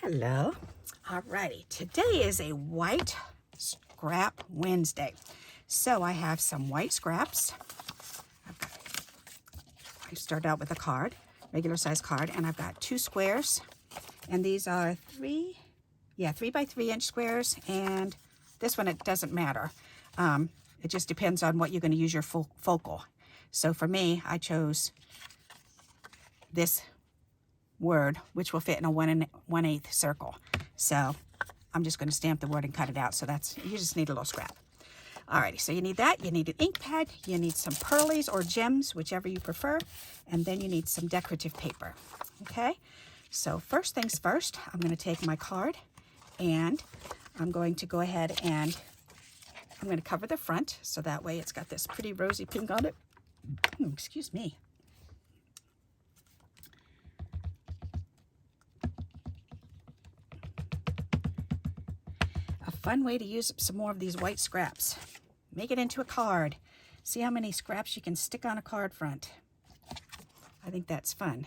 Hello. Alrighty, today is a white scrap Wednesday. So I have some white scraps. I start out with a card, regular size card, and I've got 2 squares. And these are 3 by 3 inch squares. And this one, it doesn't matter. It just depends on what you're going to use your focal. So for me, I chose this word, which will fit in a 1 1/8 circle. So I'm just going to stamp the word and cut it out. So you just need a little scrap. Alrighty, so you need that. You need an ink pad. You need some pearlies or gems, whichever you prefer. And then you need some decorative paper. Okay, so first things first, I'm going to take my card and I'm going to go ahead and I'm going to cover the front. So that way it's got this pretty rosy pink on it. Excuse me. Fun way to use up some more of these white scraps. Make it into a card. See how many scraps you can stick on a card front. I think that's fun.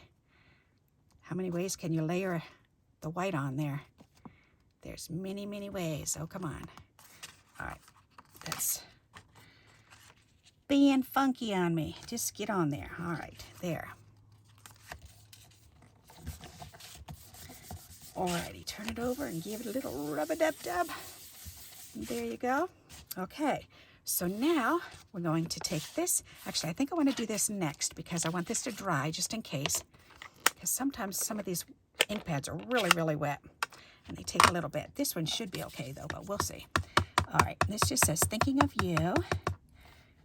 How many ways can you layer the white on there? There's many, many ways. Oh, come on. All right, that's being funky on me. Just get on there. All right, there. Alrighty, turn it over and give it a little rub-a-dub-dub. There you go. Okay, so now we're going to take this. Actually, I think I want to do this next because I want this to dry just in case. Because sometimes some of these ink pads are really, really wet and they take a little bit. This one should be okay though, but we'll see. All right, this just says thinking of you.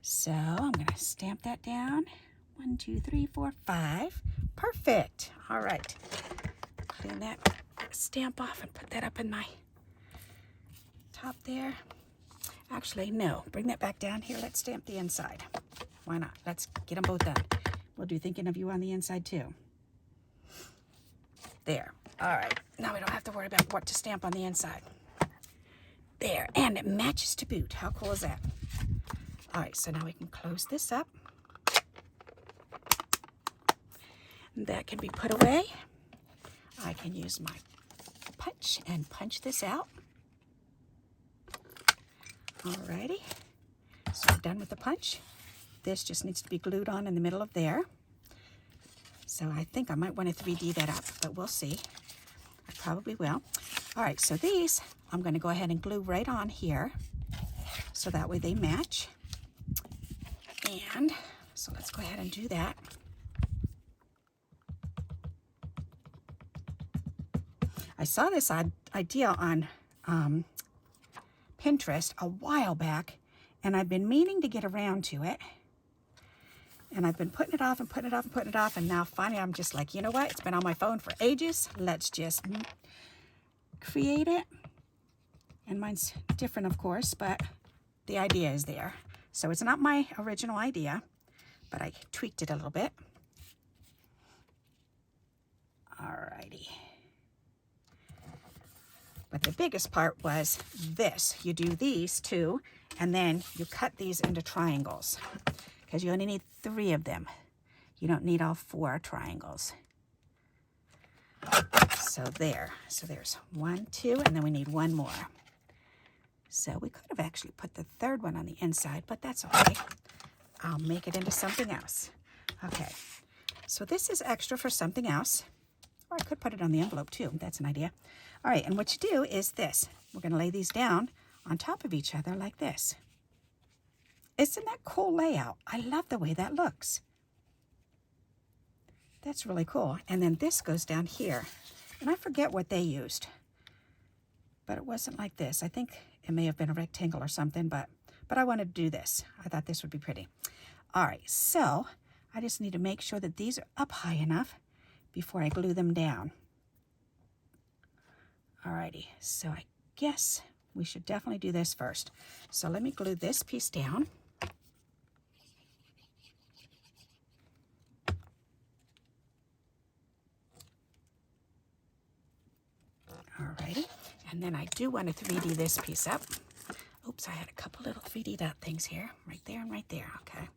So I'm going to stamp that down. 1, 2, 3, 4, 5. Perfect. All right. Clean that stamp off and put that up in my top there. Actually, no, bring that back down here. Let's stamp the inside. Why not? Let's get them both done. We'll do thinking of you on the inside too. There. All right. Now we don't have to worry about what to stamp on the inside. There. And it matches to boot. How cool is that? All right. So now we can close this up. That can be put away. I can use my punch and punch this out. Alrighty, so we're done with the punch. This just needs to be glued on in the middle of there. So I think I might want to 3D that up, but we'll see. I probably will. All right, so these I'm going to go ahead and glue right on here, so that way they match. And so let's go ahead and do that. I saw this idea on Pinterest a while back, and I've been meaning to get around to it. And I've been putting it off and putting it off and putting it off, and now finally I'm just like, you know what? It's been on my phone for ages. Let's just create it. And mine's different, of course, but the idea is there. So it's not my original idea, but I tweaked it a little bit. Alrighty. But the biggest part was this. You do these 2, and then you cut these into triangles because you only need 3 of them. You don't need all 4 triangles. So there. So there's 1, 2, and then we need 1 more. So we could have actually put the 3rd one on the inside, but that's okay. I'll make it into something else. Okay. So this is extra for something else. Or I could put it on the envelope too. That's an idea. All right, and what you do is this. We're going to lay these down on top of each other like this. Isn't that cool layout? I love the way that looks. That's really cool. And then this goes down here. And I forget what they used. But it wasn't like this. I think it may have been a rectangle or something, but I wanted to do this. I thought this would be pretty. All right, so I just need to make sure that these are up high enough before I glue them down. Alrighty, so I guess we should definitely do this first. So let me glue this piece down. Alrighty, and then I do want to 3D this piece up. Oops, I had a couple little 3D dot things here, right there and right there, okay.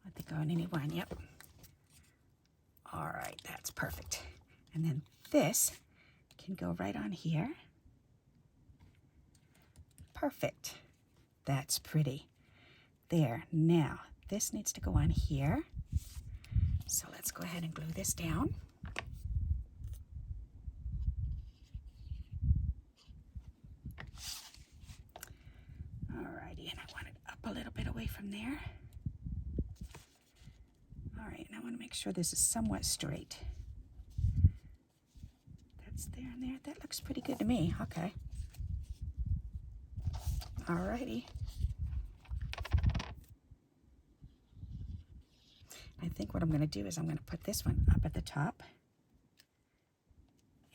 I think I only need 1, yep. All right, that's perfect. And then this can go right on here. Perfect. That's pretty. There. Now, this needs to go on here. So let's go ahead and glue this down. Alrighty, and I want it up a little bit away from there. Alright, and I want to make sure this is somewhat straight. That's there and there. That looks pretty good to me. Okay. Alrighty. I think what I'm going to do is I'm going to put this one up at the top.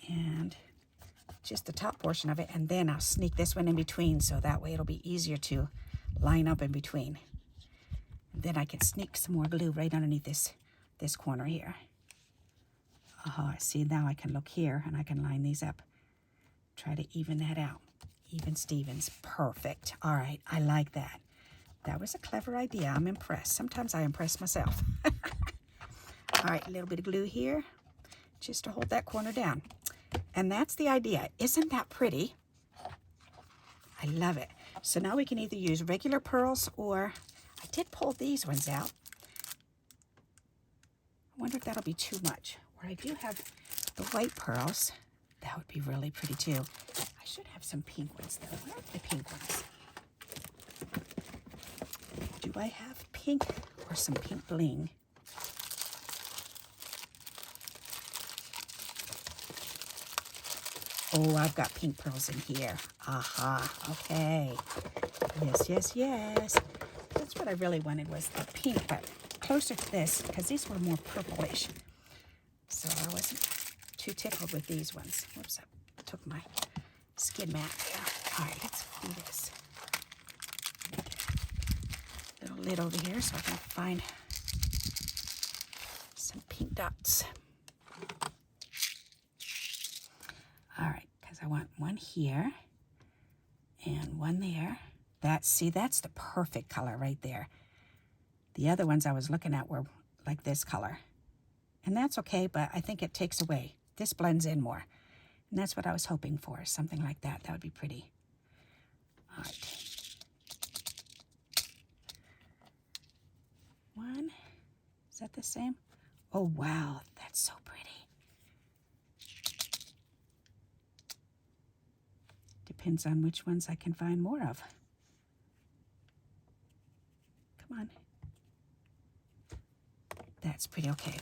And just the top portion of it, and then I'll sneak this one in between, so that way it'll be easier to line up in between. And then I can sneak some more glue right underneath this corner here. See, now I can look here and I can line these up. Try to even that out. Even Stevens. Perfect. All right, I like that. That was a clever idea. I'm impressed. Sometimes I impress myself. All right, a little bit of glue here just to hold that corner down. And that's the idea. Isn't that pretty? I love it. So now we can either use regular pearls, or I did pull these ones out. I wonder if that'll be too much. Or I do have the white pearls. That would be really pretty too. I should have some pink ones though. Where are the pink ones? Do I have pink or some pink bling? Oh, I've got pink pearls in here. Aha, okay. Yes, yes, yes. That's what I really wanted, was the pink, but closer to this, because these were more purplish. So I wasn't too tickled with these ones. Whoops, I took my skid mat there. All right, let's do this. Little lid over here so I can find some pink dots. All right, because I want one here and one there. See, that's the perfect color right there. The other ones I was looking at were like this color. And that's okay, but I think it takes away. This blends in more. And that's what I was hoping for, something like that. That would be pretty. All right. One. Is that the same? Oh, wow. That's so pretty. Depends on which ones I can find more of. Come on. That's pretty okay.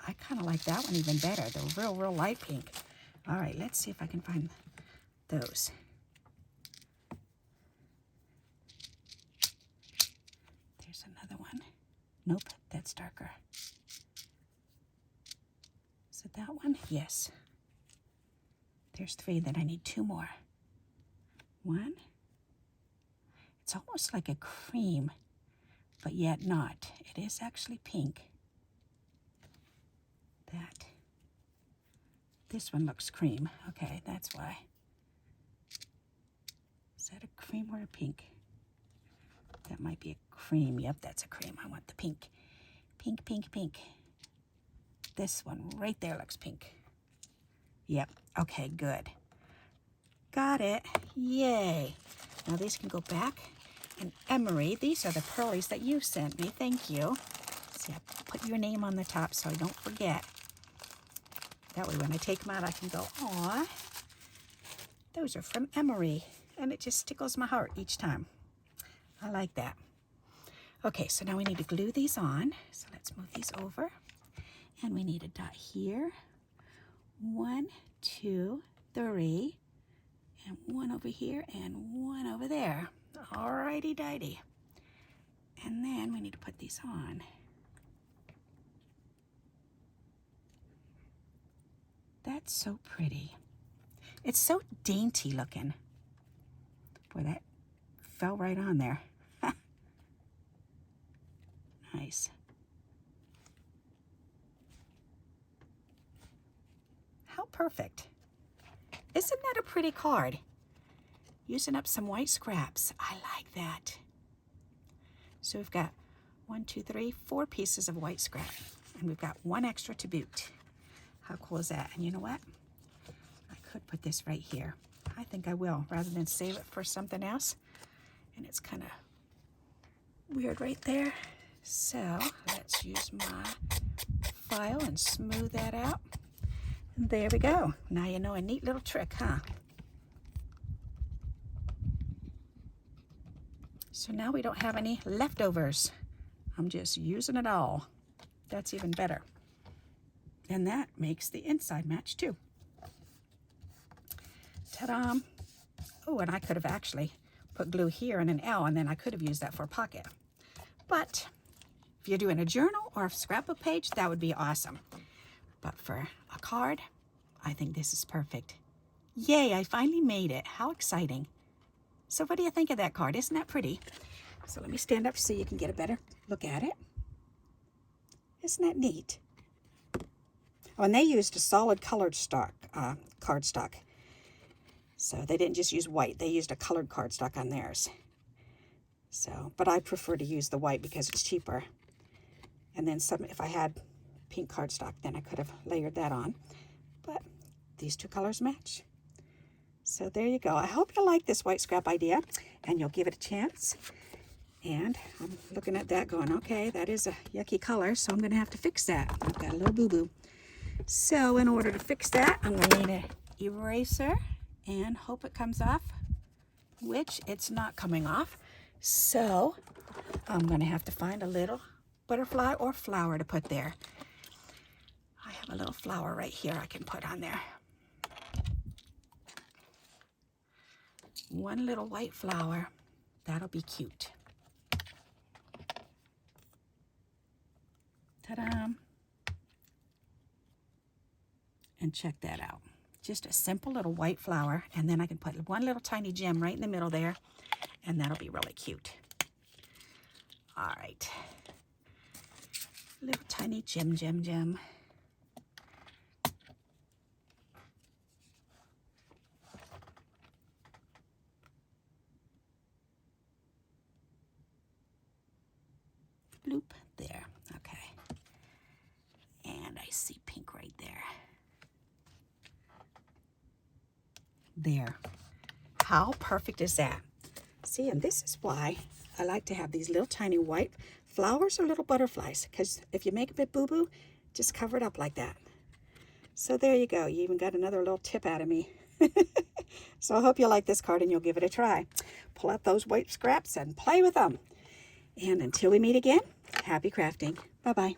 I kind of like that one even better. The real light pink. All right, let's see if I can find those. There's another one. Nope, that's darker. Is it that one? Yes. There's 3, then I need 2 more. 1. It's almost like a cream, but yet not. It is actually pink. That. This one looks cream. Okay, that's why. Is that a cream or a pink? That might be a cream. Yep, that's a cream. I want the pink. Pink, pink, pink. This one right there looks pink. Yep, okay, good. Got it. Yay. Now these can go back. And Emery, these are the pearlies that you sent me. Thank you. See, I put your name on the top so I don't forget. That way when I take them out, I can go, aw, those are from Emery. And it just tickles my heart each time. I like that. Okay, so now we need to glue these on. So let's move these over. And we need a dot here. 1, 2, 3. And 1 over here and 1 over there. Alrighty dighty. And then we need to put these on. That's so pretty. It's so dainty looking. Boy, that fell right on there. Nice. How perfect. Isn't that a pretty card? Using up some white scraps. I like that. So we've got 1, 2, 3, 4 pieces of white scrap. And we've got 1 extra to boot. How cool is that? And you know what? I could put this right here. I think I will, rather than save it for something else. And it's kind of weird right there. So let's use my file and smooth that out. And there we go. Now you know a neat little trick, huh? So now we don't have any leftovers. I'm just using it all. That's even better. And that makes the inside match too. Ta-da! Oh, and I could have actually put glue here and an L, and then I could have used that for a pocket. But if you're doing a journal or a scrapbook page, that would be awesome. But for a card, I think this is perfect. Yay, I finally made it. How exciting. So what do you think of that card? Isn't that pretty? So let me stand up so you can get a better look at it. Isn't that neat? Oh, and they used a solid colored cardstock. So they didn't just use white. They used a colored cardstock on theirs. So, but I prefer to use the white because it's cheaper. And then some, if I had pink cardstock, then I could have layered that on. But these two colors match. So there you go. I hope you like this white scrap idea and you'll give it a chance. And I'm looking at that going, okay, that is a yucky color, so I'm going to have to fix that. I've got a little boo-boo. So in order to fix that, I'm going to need an eraser and hope it comes off, which it's not coming off. So I'm going to have to find a little butterfly or flower to put there. I have a little flower right here I can put on there. One little white flower. That'll be cute. Ta-da! And check that out. Just a simple little white flower, and then I can put one little tiny gem right in the middle there, and that'll be really cute. All right. Little tiny gem. Bloop, there, okay. And I see pink right there. There. How perfect is that? See, and this is why I like to have these little tiny white flowers or little butterflies, because if you make a bit boo-boo, just cover it up like that. So there you go. You even got another little tip out of me. So I hope you like this card and you'll give it a try. Pull out those white scraps and play with them. And until we meet again, happy crafting. Bye-bye.